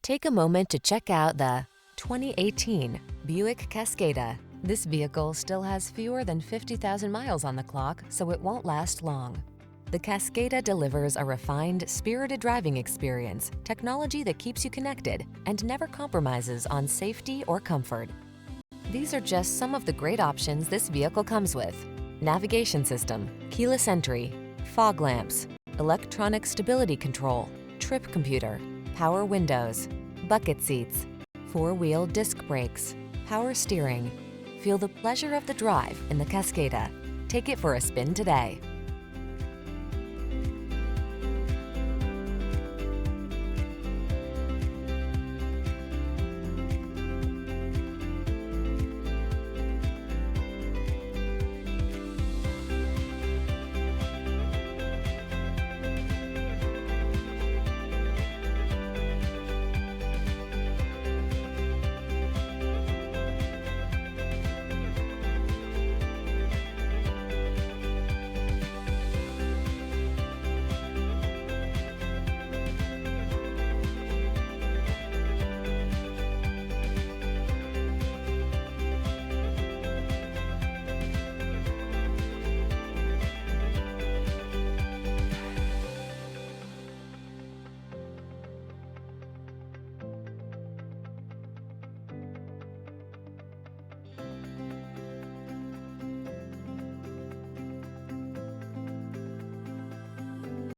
Take a moment to check out the 2018 Buick Cascada. This vehicle still has fewer than 50,000 miles on the clock, so it won't last long. The Cascada delivers a refined, spirited driving experience, technology that keeps you connected, and never compromises on safety or comfort. These are just some of the great options this vehicle comes with: navigation system, keyless entry, fog lamps, electronic stability control, trip computer, power windows, bucket seats, four-wheel disc brakes, power steering. Feel the pleasure of the drive in the Cascada. Take it for a spin today.